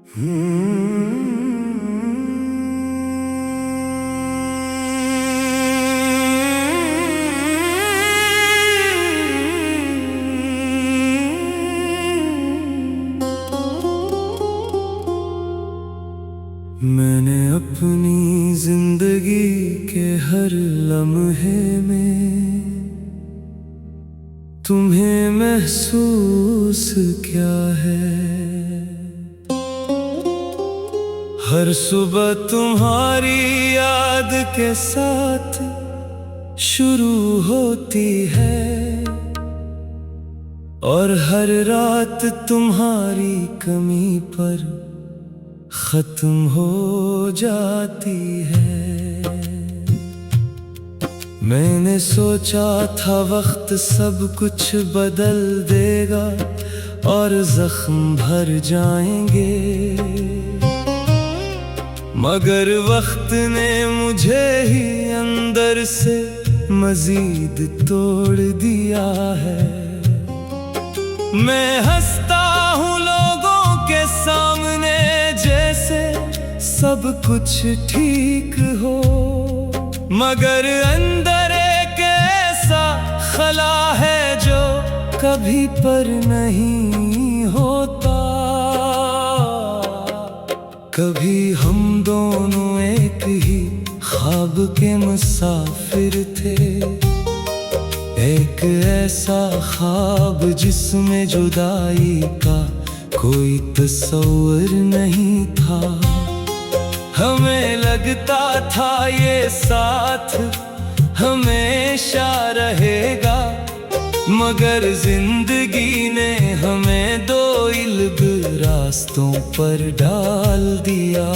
मैंने अपनी जिंदगी के हर लम्हे में तुम्हें महसूस क्या है। हर सुबह तुम्हारी याद के साथ शुरू होती है और हर रात तुम्हारी कमी पर खत्म हो जाती है। मैंने सोचा था वक्त सब कुछ बदल देगा और जख्म भर जाएंगे, मगर वक्त ने मुझे ही अंदर से मजीद तोड़ दिया है। मैं हंसता हूँ लोगों के सामने जैसे सब कुछ ठीक हो, मगर अंदर एक ऐसा खला है जो कभी पर नहीं होता। कभी हम दोनों एक ही ख्वाब के मुसाफिर थे, एक ऐसा ख्वाब जिसमें जुदाई का कोई तस्वीर नहीं था। हमें लगता था ये साथ हमेशा रहेगा, मगर जिंदगी ने हमें दो अलग रास्तों पर डाल दिया।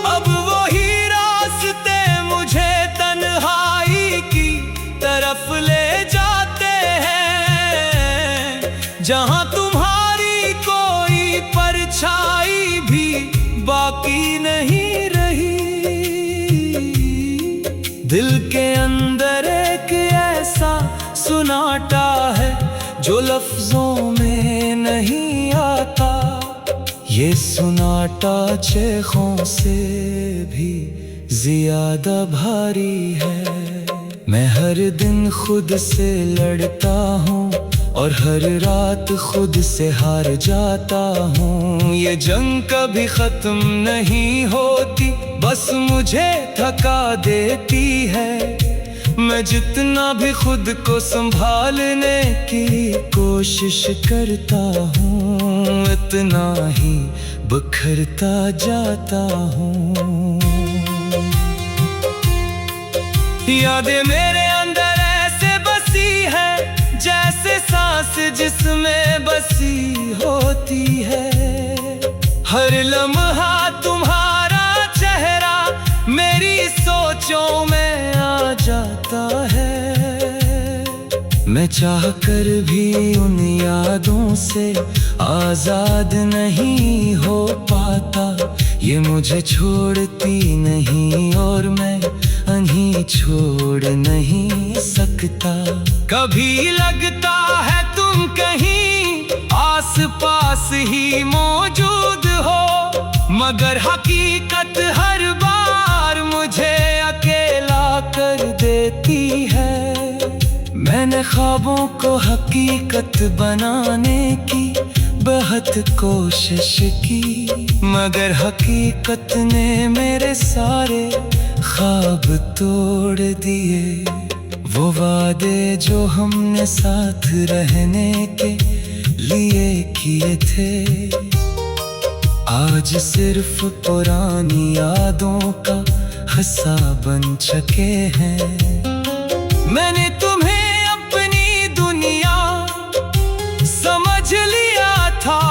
अब वही रास्ते मुझे तन्हाई की तरफ ले जाते हैं, जहां तुम्हारी कोई परछाई भी बाकी नहीं रही। दिल के अंदर एक ऐसा सुनाटा है जो लफ्जों में नहीं आता। ये सुनाटा चेखों से भी ज्यादा भारी है। मैं हर दिन खुद से लड़ता हूँ और हर रात खुद से हार जाता हूँ। ये जंग कभी खत्म नहीं होती, बस मुझे थका देती है। मैं जितना भी खुद को संभालने की कोशिश करता हूँ, इतना ही बिखरता जाता हूँ। यादें मेरे अंदर ऐसे बसी है जैसे सांस जिसमें बसी होती है। हर लम्हा तुम्हारा चेहरा मेरी सोचों में आ जाता है। मैं चाहकर भी उन यादों से आजाद नहीं हो पाता। ये मुझे छोड़ती नहीं और मैं उन्हें छोड़ नहीं सकता। कभी लगता है तुम कहीं आस पास ही मौजूद हो, मगर हकीकत हर बार मुझे अकेला कर देती है। मैंने ख्वाबों को हकीकत बनाने की बहुत कोशिश की, मगर हकीकत ने मेरे सारे ख्वाब तोड़ दिए। वो वादे जो हमने साथ रहने के लिए किए थे, आज सिर्फ पुरानी यादों का हिस्सा बन चुके हैं। मैंने तुम्हें अपनी दुनिया समझ लिया था,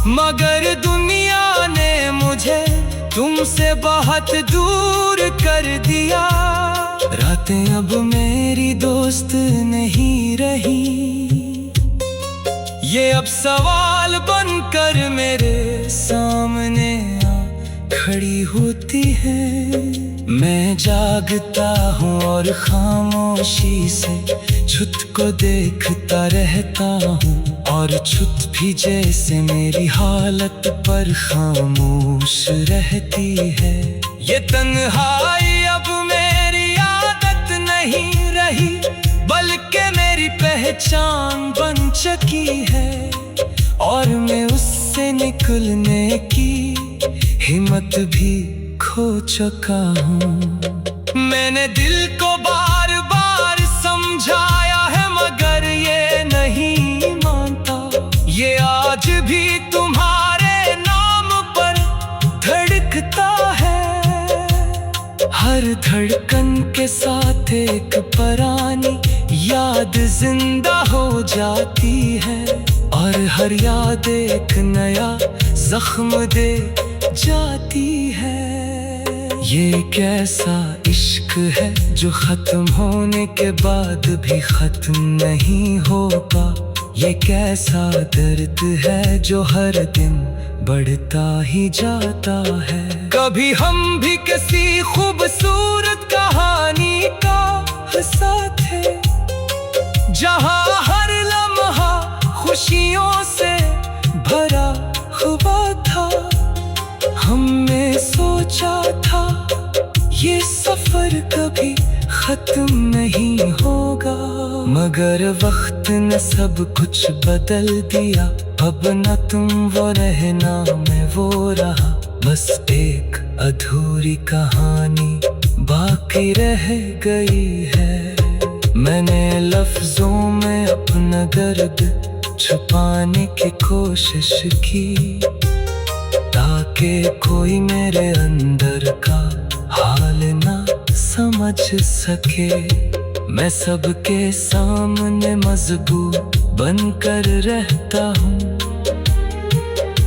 मगर दुनिया ने मुझे तुमसे बहुत दूर कर दिया। रातें अब मेरी दोस्त नहीं रही, ये अब सवाल बनकर मेरे सामने आ खड़ी होती है। मैं जागता हूँ और खामोशी से खुद को देखता रहता हूँ, और छुप भी जैसे मेरी हालत पर खामोश रहती है। ये तन्हाई अब मेरी आदत नहीं रही, बल्कि मेरी पहचान बन चुकी है। और मैं उससे निकलने की हिम्मत भी खो चुका हूँ। मैंने दिल को बार बार समझाया है, मगर ये नहीं मानता। ये आज भी तुम्हारे नाम पर धड़कता है। हर धड़कन के साथ एक पुरानी याद जिंदा हो जाती है, और हर याद एक नया जख्म दे जाती है। ये कैसा इश्क है जो खत्म होने के बाद भी खत्म नहीं होगा। ये कैसा दर्द है जो हर दिन बढ़ता ही जाता है। कभी हम भी किसी खूबसूरत कहानी का हिस्सा थे, जहां हर लम्हा खुशियों से भरा हुआ था। हमने सोचा था ये सफर कभी खत्म नहीं होगा, मगर वक्त ने सब कुछ बदल दिया। अब न तुम वो रहना मैं वो रहा, बस एक अधूरी कहानी बाकी रह गई है। मैंने लफ्जों में अपना दर्द छुपाने की कोशिश की, ताकि कोई मेरे अंदर का हाल ना समझ सके। मैं सबके सामने मजबूत बनकर रहता हूँ,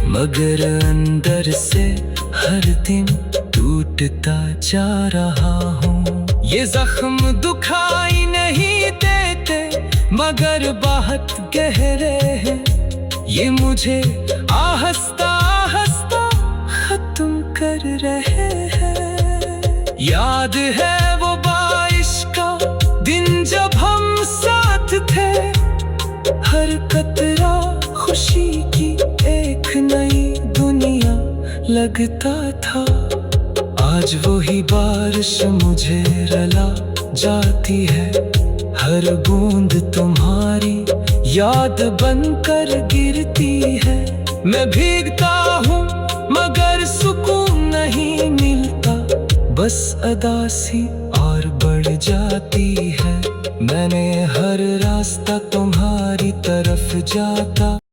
मगर अंदर से हर दिन टूटता जा रहा हूँ। ये जख्म दुखाई नहीं देते, मगर बहुत गहरे हैं। ये मुझे आहिस्ता आहिस्ता खत्म कर रहे हैं। याद है वो बारिश का दिन जब हम साथ थे, हर कतरा खुशी की एक नई दुनिया लगता था। आज वही बारिश मुझे रुला जाती है, हर बूंद तुम्हारी याद बनकर गिरती है। मैं भीगता हूँ मगर सुकून नहीं मिलता, बस उदासी और बढ़ जाती है। मैंने हर रास्ता तुम्हारी तरफ जाता